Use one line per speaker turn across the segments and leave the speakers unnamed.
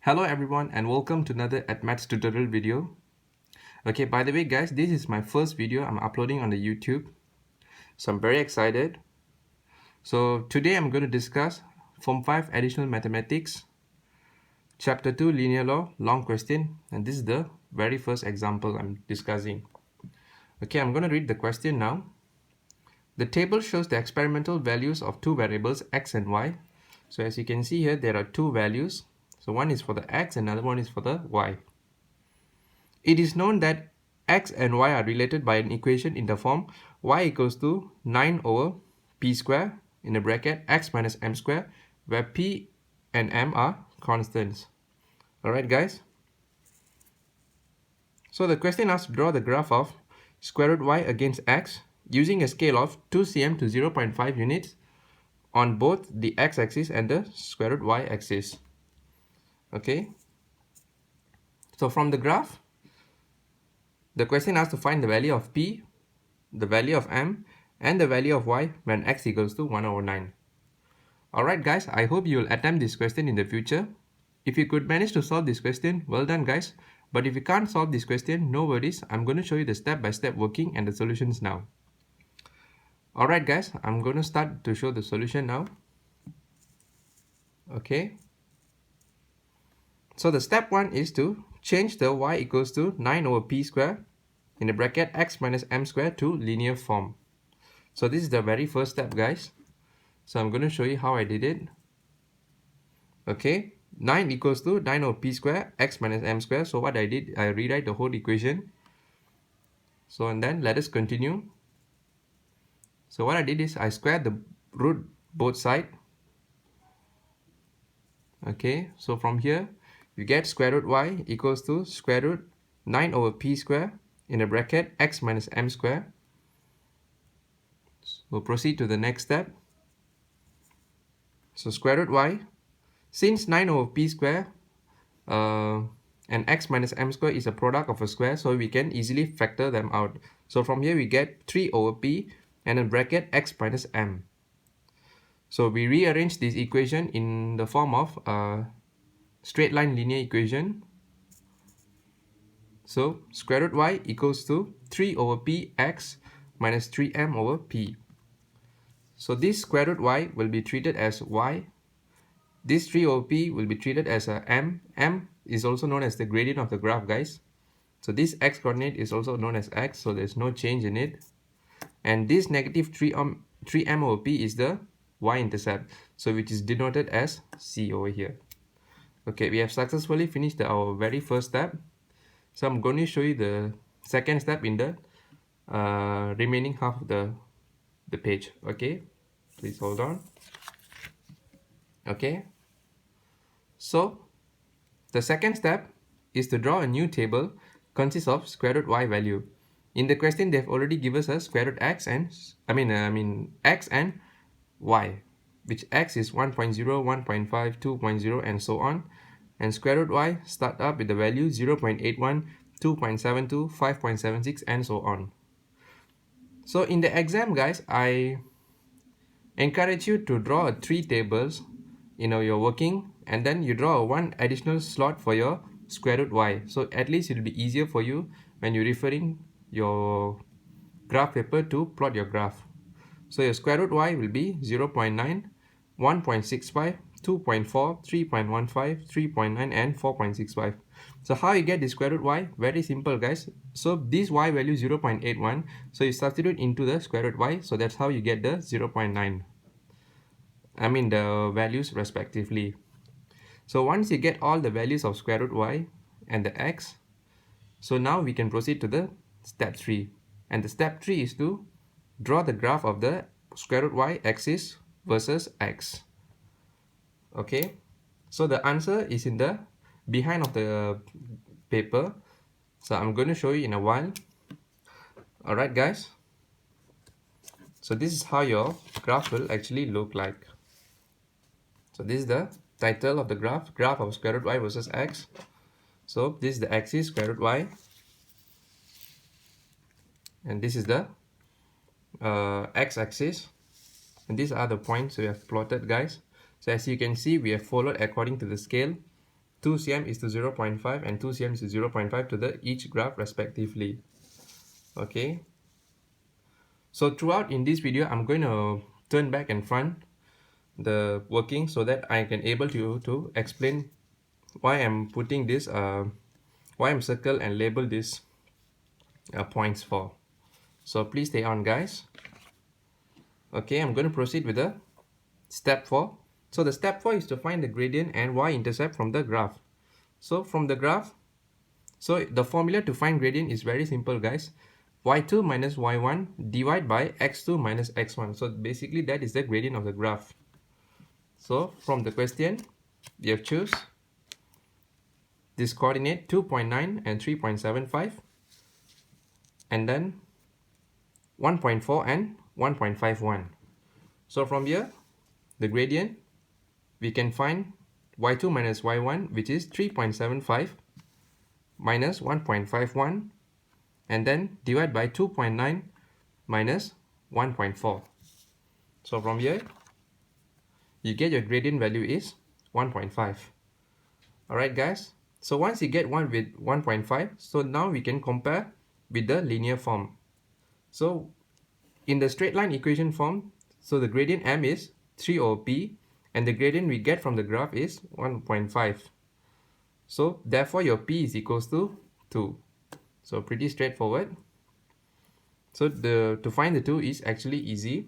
Hello everyone and welcome to another Maths tutorial video. Okay, by the way guys, this is my first video I'm uploading on the YouTube. So I'm very excited. So today I'm going to discuss Form 5 Additional Mathematics, Chapter 2 Linear Law, Long Question, and this is the very first example I'm discussing. Okay, I'm going to read the question now. The table shows the experimental values of two variables x and y. So as you can see here, there are two values. So one is for the x and another one is for the y. It is known that x and y are related by an equation in the form y equals to 9 over p square in the bracket x minus m square, where p and m are constants. Alright guys. So the question asks to draw the graph of square root y against x using a scale of 2 cm to 0.5 units on both the x-axis and the square root y-axis. Okay. So from the graph, the question asks to find the value of p, the value of m, and the value of y when x equals to 1 over 9. Alright guys, I hope you will attempt this question in the future. If you could manage to solve this question, well done guys. But if you can't solve this question, no worries. I'm going to show you the step-by-step working and the solutions now. Alright guys, I'm going to start to show the solution now. Okay. So the step 1 is to change the y equals to 9 over p square in the bracket x minus m square to linear form. So this is the very first step guys. So I'm going to show you how I did it. Okay, 9 equals to 9 over p square x minus m square. So what I did, I rewrite the whole equation. So and then let us continue. So what I did is I squared the root both sides. Okay, so from here you get square root y equals to square root 9 over p square in the bracket x minus m square. So proceed to the next step. So square root y, since 9 over p square and x minus m square is a product of a square, so we can easily factor them out. So from here we get 3 over p and a bracket x minus m. So we rearrange this equation in the form of a straight line linear equation. So square root y equals to 3 over p x minus 3m over p. So this square root y will be treated as y. This 3 over p will be treated as a m. M is also known as the gradient of the graph guys. So this x coordinate is also known as x, so there's no change in it. And this negative 3m over p is the y-intercept, so which is denoted as c over here. Okay, we have successfully finished our very first step. So I'm going to show you the second step in the remaining half of the page. Okay, please hold on. Okay, so the second step is to draw a new table consists of square root y value. In the question they've already given us square root x and x and y, which x is 1.0, 1.5, 2.0 and so on, and square root y start up with the value 0.81, 2.72, 5.76 and so on. So in the exam guys, I encourage you to draw 3 tables you're working, and then you draw one additional slot for your square root y, so at least it will be easier for you when you're referring your graph paper to plot your graph. So your square root y will be 0.9, 1.65, 2.4, 3.15, 3.9 and 4.65. So how you get the square root y? Very simple guys. So this y value 0.81, so you substitute into the square root y, so that's how you get the 0.9. The values respectively. So once you get all the values of square root y and the x, so now we can proceed to the step 3. And the step 3 is to draw the graph of the square root y axis versus x. Okay, so the answer is in the behind of the paper, so I'm going to show you in a while. Alright guys, so this is how your graph will actually look like. So this is the title of the graph of square root y versus x. So this is the axis, square root y, and this is the x-axis, and these are the points we have plotted guys. So as you can see, we have followed according to the scale 2 cm is to 0.5 and 2 cm is to 0.5 to the each graph respectively. Okay, so throughout in this video I'm going to turn back and front the working so that I can able to explain why I'm putting this why I'm circle and label this points for. So please stay on, guys. Okay, I'm going to proceed with the step 4. So the step 4 is to find the gradient and y-intercept from the graph. So from the graph, so the formula to find gradient is very simple, guys. y2 minus y1 divided by x2 minus x1. So basically that is the gradient of the graph. So from the question, you have choose this coordinate 2.9 and 3.75, and then 1.4 and 1.51. So from here, the gradient, we can find y2 minus y1, which is 3.75 minus 1.51, and then divide by 2.9 minus 1.4. So from here, you get your gradient value is 1.5. Alright, guys. So once you get one with 1.5, so now we can compare with the linear form. So in the straight line equation form, so the gradient m is 3 over p, and the gradient we get from the graph is 1.5. So therefore your p is equals to 2. So pretty straightforward. So to find the 2 is actually easy.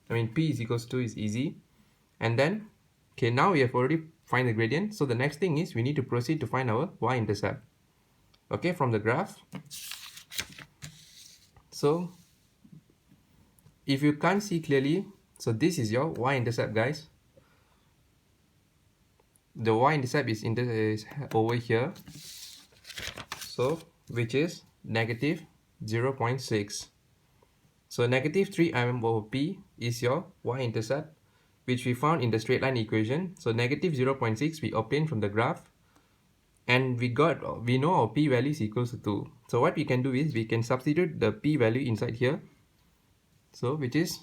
I mean p is equals to 2 is easy. And then, okay, now we have already find the gradient. So the next thing is we need to proceed to find our y-intercept. Okay, from the graph. So if you can't see clearly, so this is your y-intercept, guys. The y-intercept is over here. So which is negative 0.6. So negative 3 mm over p is your y-intercept, which we found in the straight line equation. So negative 0.6 we obtained from the graph, and we know our p value is equals to 2. So what we can do is we can substitute the p value inside here. So which is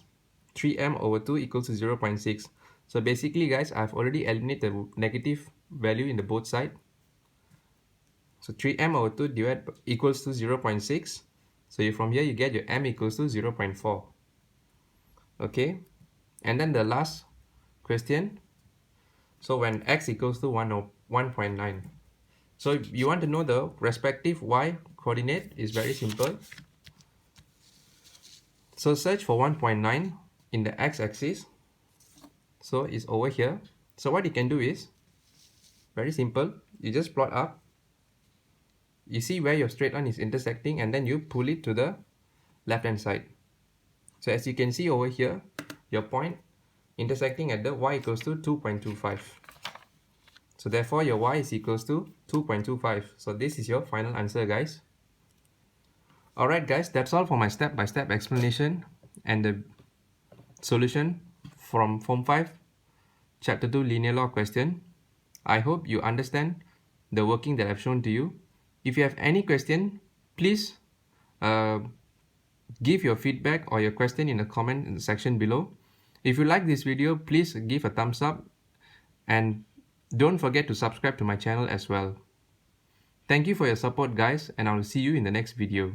3m over 2 equals to 0.6. So basically, guys, I've already eliminated the negative value in the both side. So 3m over 2 equals to 0.6. So from here you get your m equals to 0.4. Okay, and then the last question. So when x equals to 1.9. So if you want to know the respective y coordinate, is very simple. So search for 1.9 in the x-axis. So it's over here. So what you can do is very simple. You just plot up. You see where your straight line is intersecting, and then you pull it to the left hand side. So as you can see over here, your point intersecting at the y equals to 2.25. So therefore your y is equals to 2.25. So this is your final answer, guys. Alright, guys, that's all for my step-by-step explanation and the solution from Form 5 Chapter 2 Linear Law question. I hope you understand the working that I've shown to you. If you have any question, please give your feedback or your question in the comment section below. If you like this video, please give a thumbs up, and don't forget to subscribe to my channel as well. Thank you for your support, guys, and I will see you in the next video.